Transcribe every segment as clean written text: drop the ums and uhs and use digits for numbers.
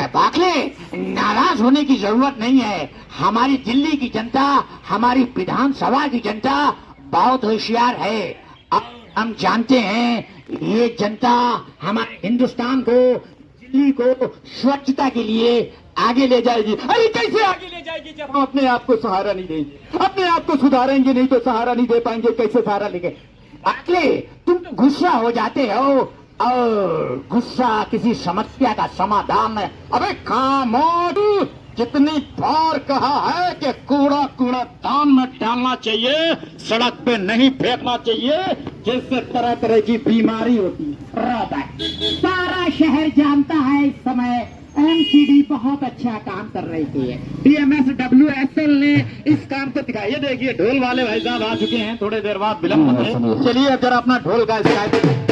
बाकले, नाराज होने की जरूरत नहीं है। हमारी दिल्ली की जनता, हमारी विधानसभा की जनता बहुत होशियार है। अब हम जानते हैं ये जनता हमारे हिंदुस्तान को, दिल्ली को स्वच्छता के लिए आगे ले जाएगी। अरे कैसे आगे ले जाएगी जब हम अपने आप को सहारा नहीं देंगे? अपने आप को सुधारेंगे नहीं तो सहारा नहीं दे पाएंगे, कैसे सहारा लेंगे? बाकले, तुम तो गुस्सा हो जाते हो और गुस्सा किसी समस्या का समाधान है। अबे खामोश! कितनी बार कहा है कि कूड़ा कूड़ादान में डालना चाहिए, सड़क पे नहीं फेंकना चाहिए, जिससे तरह तरह की बीमारी होती है। सारा शहर जानता है इस समय एमसीडी बहुत अच्छा काम कर रही थी। डीएमएस WSL ने इस काम को दिखाया। ये देखिए ढोल वाले भाई साहब आ चुके हैं, थोड़ी देर बाद विलंब में। चलिए अब जरा अपना ढोल का शिकायत।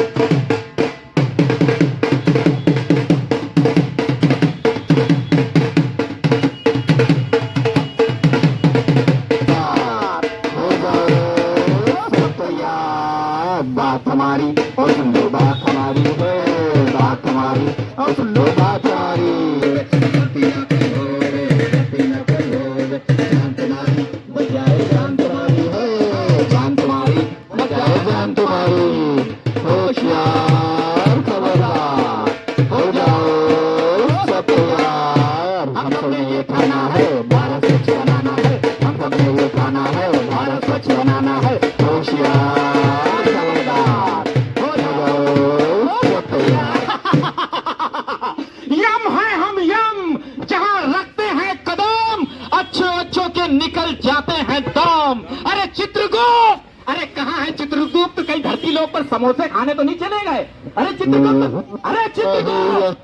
बात हमारी और सुन लो, बात हमारी है, बात हमारी और सुन लो, बात हमारी। जान तुम्हारी बजाए जान तुम्हारी है, जान तुम्हारी बजाए जान तुम्हारी। होशियार खबरदार हो जाओ सब तैयार। हम सब ने ये ठाना है भारत स्वच्छ बनाना है, हम सब ने ये ठाना है भारत स्वच्छ बनाना है। होशियार यम है हम यम, जहाँ रखते हैं कदम, अच्छों के निकल जाते हैं दम। अरे चित्रगुप्त, अरे कहाँ है चित्रगुप्त? कहीं धरती लोग पर समोसे खाने तो नहीं चले गए? अरे चित्रगुप्त, अरे चित्रगुप्त,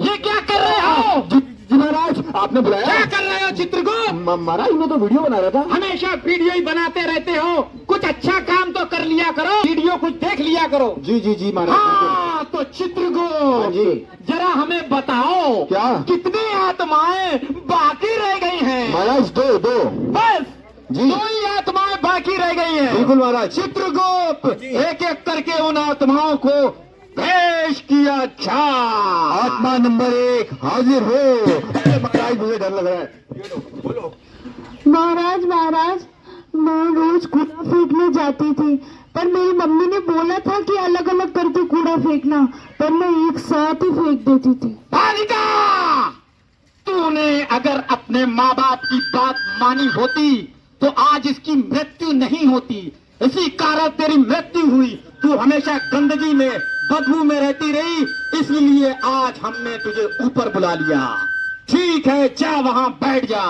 ये क्या कर रहे हो? जी महाराज, आपने बुलाया? क्या कर रहे हो चित्रगुप्त? महाराज मैं तो वीडियो बना रहा था। हमेशा वीडियो ही बनाते रहते हो, कुछ अच्छा काम तो कर लिया करो, वीडियो कुछ देख लिया करो। जी जी जी महाराज। हाँ तो चित्रगुप्त जी जरा हमें बताओ, क्या? कितनी आत्माएं बाकी रह गई हैं? महाराज दो बस जी। 2 ही आत्माएं बाकी रह गई हैं। बिल्कुल महाराज। चित्रगुप्त एक एक करके उन आत्माओं को पेश किया जा। आत्मा नंबर 1 हाजिर हो। अरे महाराज मुझे डर लग रहा है। महाराज महाराज, मैं रोज कूड़ा फेंकने जाती थी, पर मेरी मम्मी ने बोला था कि अलग अलग करके कूड़ा फेंकना, पर मैं एक साथ ही फेंक देती थी। बालिका, तूने अगर अपने माँ बाप की बात मानी होती तो आज इसकी मृत्यु नहीं होती। इसी कारण तेरी मृत्यु हुई। तू हमेशा गंदगी में, बदबू में रहती रही, इसलिए आज हमने तुझे ऊपर बुला लिया। ठीक है, जा वहां बैठ जा।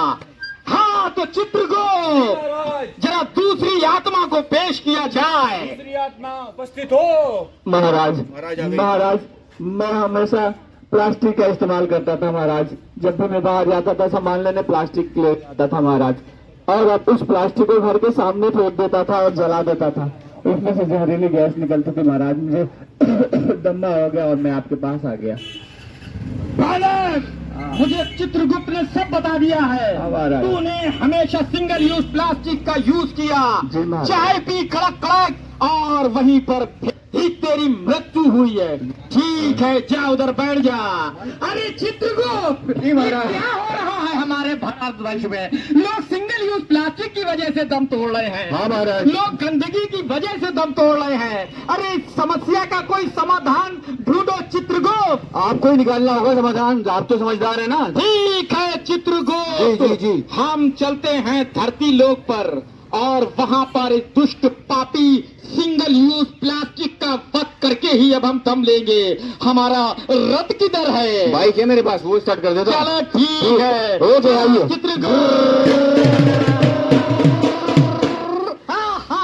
हाँ तो चित्रगुप्त, जरा दूसरी आत्मा को पेश किया जाए। दूसरी आत्मा उपस्थित हो। महाराज महाराज, मैं हमेशा प्लास्टिक का इस्तेमाल करता था महाराज। जब भी मैं बाहर जाता था सामान लेने, प्लास्टिक ले आता था महाराज, और अब उस प्लास्टिक को घर के सामने फेंक देता था और जला देता था। उसमें से जहरीली गैस निकलती थी महाराज। मुझे दम्मा हो गया और मैं आपके पास आ गया। बालक, मुझे चित्रगुप्त ने सब बता दिया है। हमारा तूने हमेशा सिंगल यूज प्लास्टिक का यूज किया, जी महाराज। चाय पी कड़क कड़क, और वहीं पर ही तेरी मृत्यु हुई है। ठीक है, जा उधर बैठ जा। अरे चित्रगुप्त, जी महाराज। क्या हो रहा है हमारे भारतवर्ष में? लोग सिंगल यूज प्लास्टिक की वजह से दम तोड़ रहे हैं। हाँ महाराज। लोग गंदगी की वजह से दम तोड़ रहे हैं। अरे इस समस्या का कोई समाधान ढूंढो चित्रगुप्त। आपको ही निकालना होगा समाधान, आप तो समझदार है ना। ठीक है चित्रगुप्त, जी, जी, जी। हम चलते हैं धरती लोक पर, और वहां पर इस दुष्ट पापी सिंगल यूज प्लास्टिक का वध करके ही अब हम दम लेंगे। हमारा रथ किधर है? बाइक है मेरे पास, वो स्टार्ट कर देता हूं। चलो ठीक है। ओके आइए।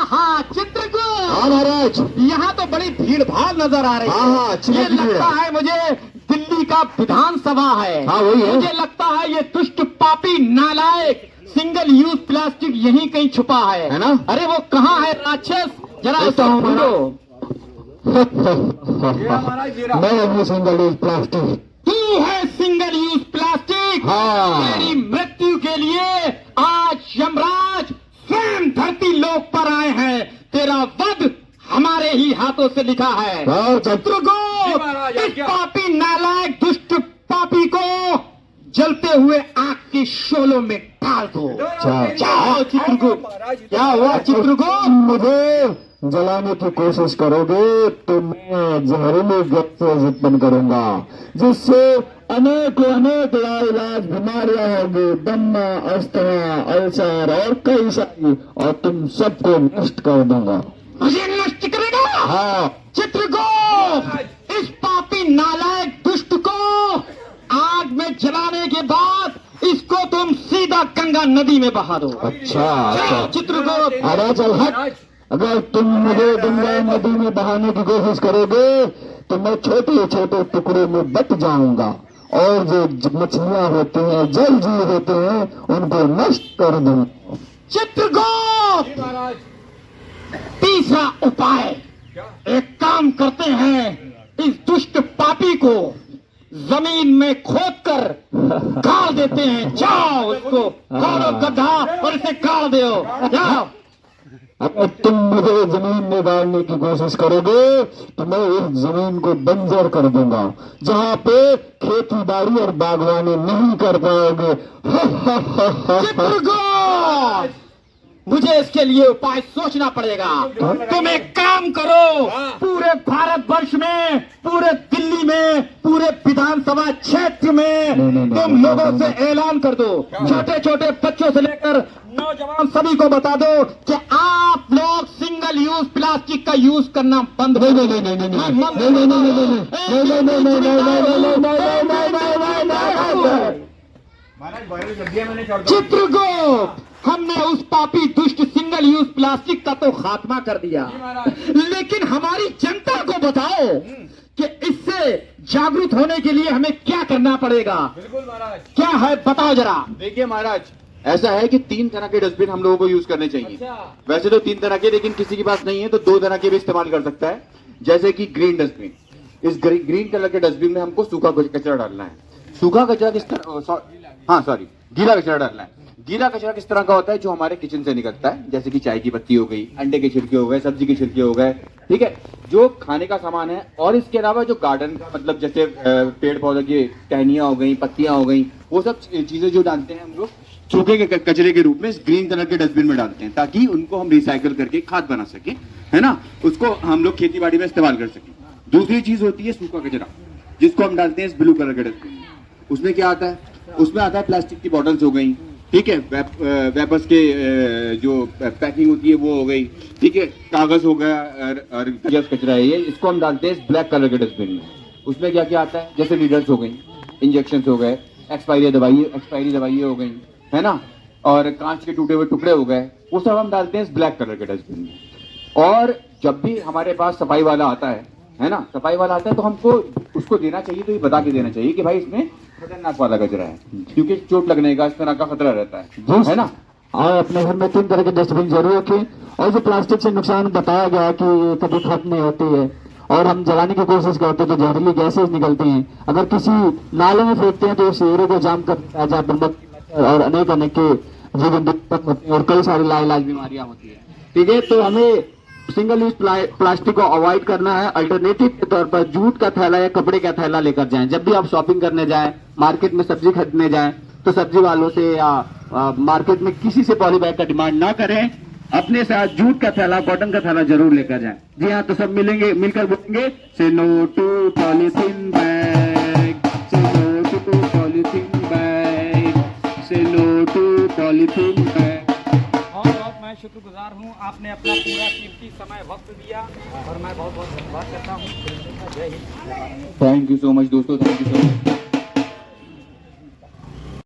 हाँ चित्रगुप्त। हाँ महाराज। यहाँ तो बड़ी भीड़ भाड़ नजर आ रही है। हाँ, अच्छी ये भीड़ है। लगता है मुझे दिल्ली का विधानसभा है। हाँ, वही है। मुझे लगता है ये दुष्ट पापी नालायक सिंगल यूज प्लास्टिक यहीं कहीं छुपा है ना? अरे वो कहाँ है राक्षस? जरा देखता उसे हूँ ढूंढो। मैं हूँ सिंगल यूज प्लास्टिक। तू है सिंगल यूज प्लास्टिक। हाँ। तेरी मृत्यु के लिए आज यमराज स्वयं धरती लोक पर आए हैं। तेरा वध हमारे ही हाथों से लिखा है। हाँ, चित्रगुप्त, इस पापी नालायक दुष्ट पापी को जलते हुए आग के शोलों में डाल दो। जाओ चित्रगुप्त। क्या हुआ चित्रगुप्त? मुझे जलाने की कोशिश करोगे तो मैं जहरीले गैस से उत्पन्न करूंगा, जिससे अनेक लाइलाज बीमारियां होंगी, दम्मा, अस्थमा, अल्सर और कई सारी, और तुम सबको नष्ट कर दूंगा। मुझे नष्ट करेगा? हाँ। चित्रगुप्त, इस पापी नालायक दुष्ट को आग में जलाने के बाद इसको तुम सीधा गंगा नदी में बहा दो। अच्छा। चित्रगुप्त। अरे चल हट। अगर तुम मुझे गंगा नदी में बहाने की कोशिश करोगे तो मैं छोटे छोटे टुकड़े में बट जाऊंगा, और जो मछलियां होती हैं, जल जीव होते हैं, उनको नष्ट कर दूंगा। चित्रगुप्त, महाराज। तीसरा उपाय, एक काम करते हैं, इस दुष्ट पापी को जमीन में खोदकर गाड़ देते हैं। जाओ उसको खोदो गड्ढा और इसे गाड़ दो। जाओ। अगर तुम मुझे जमीन में गाड़ने की कोशिश करोगे तो मैं इस जमीन को बंजर कर दूंगा, जहाँ पे खेती बाड़ी और बागवानी नहीं कर पाओगे। चित्रगुप्त, मुझे इसके लिए उपाय सोचना पड़ेगा। तुम एक काम करो, पूरे भारतवर्ष में, पूरे दिल्ली में, पूरे विधानसभा क्षेत्र में तुम लोगों से ऐलान कर दो, छोटे छोटे बच्चों से लेकर नौजवान सभी को बता दो कि आप लोग सिंगल यूज प्लास्टिक का यूज करना बंद करो। चित्रगुप्त, हमने उस पापी दुष्ट सिंगल यूज प्लास्टिक का तो खात्मा कर दिया, लेकिन हमारी जनता को बताओ कि इससे जागरूक होने के लिए हमें क्या करना पड़ेगा। बिल्कुल महाराज। क्या है बताओ जरा। देखिए महाराज, ऐसा है कि 3 तरह के डस्टबिन हम लोगों को यूज करने चाहिए। अच्छा। वैसे तो 3 तरह के, लेकिन किसी के पास नहीं है तो 2 तरह के भी इस्तेमाल कर सकता है। जैसे कि ग्रीन डस्टबिन, इस ग्रीन कलर के डस्टबिन में हमको सूखा कचरा डालना है। सूखा कचरा किस तरह, गीला कचरा डालना है। गीला कचरा किस तरह का होता है? जो हमारे किचन से निकलता है, जैसे कि चाय की पत्ती हो गई, अंडे के छिलके हो गए, सब्जी के छिलके हो गए, ठीक है, जो खाने का सामान है। और इसके अलावा जो गार्डन का, मतलब जैसे पेड़ पौधे की टहनियां हो गई, पत्तियां हो गई, वो सब चीजें जो डालते हैं हम लोग सूखे के कचरे के रूप में इस ग्रीन कलर के डस्टबिन में डालते हैं, ताकि उनको हम रिसाइकल करके खाद बना सके, है ना, उसको हम लोग खेती बाड़ी में इस्तेमाल कर सके। दूसरी चीज होती है सूखा कचरा, जिसको हम डालते हैं इस ब्लू कलर के डस्टबिन में। उसमें क्या आता है? उसमें आता है प्लास्टिक की बॉटल्स हो गई, ठीक है, वेपर्स के जो पैकिंग होती है वो हो गई, ठीक है, कागज हो गया, और कचरा है ये, इसको हम डालते हैं इस ब्लैक कलर के डस्टबिन में। उसमें क्या क्या आता है? जैसे नीडल्स हो गई, इंजेक्शन हो गए, एक्सपायरी दवाई हो गई, है ना, और कांच के टूटे हुए टुकड़े हो गए, वो सब हम डालते हैं इस ब्लैक कलर के डस्टबिन में। और जब भी हमारे पास सफाई वाला आता है ना, सफाई वाला आता है तो हमको उसको देना चाहिए, तो ये बता के देना चाहिए कि भाई इसमें खतरनाक वाला कचरा है, क्योंकि चोट लगने का, इस तरह का खतरा रहता है ना। और अपने घर में 3 तरह के डस्टबिन जरूर रखें। और जो प्लास्टिक से नुकसान बताया गया कि ये कभी खत्म नहीं होती है, और हम जलाने की कोशिश करते हैं तो जहरीली गैसेज निकलती हैं। अगर किसी नाले में फेंकते हैं तो उस एरिया को जाम कर देता है, जहाँ पर और अनेक के जीवन दिक्कत होती है और कई सारी लाइलाज बीमारियां होती है, ठीक है। तो हमें सिंगल यूज प्लास्टिक को अवॉइड करना है। अल्टरनेटिव के तौर पर जूट का थैला या कपड़े का थैला लेकर जाएं। जब भी आप शॉपिंग करने जाएं, मार्केट में सब्जी खरीदने जाएं, तो सब्जी वालों से या मार्केट में किसी से पॉली बैग का डिमांड ना करें। अपने साथ जूट का थैला, कॉटन का थैला जरूर लेकर जाएं। जी हाँ, तो सब मिलकर बोलेंगे से नो टू पॉलीथीन बैग, से नो टू पॉलीथीन बैग, से नो टू पॉलीथीन बैग। मैं शुक्रगुजार हूँ, आपने अपना पूरा कीमती समय वक्त दिया और मैं बहुत बहुत धन्यवाद करता हूँ। जय Hind. Thank you so much दोस्तों, थैंक यू सो मच।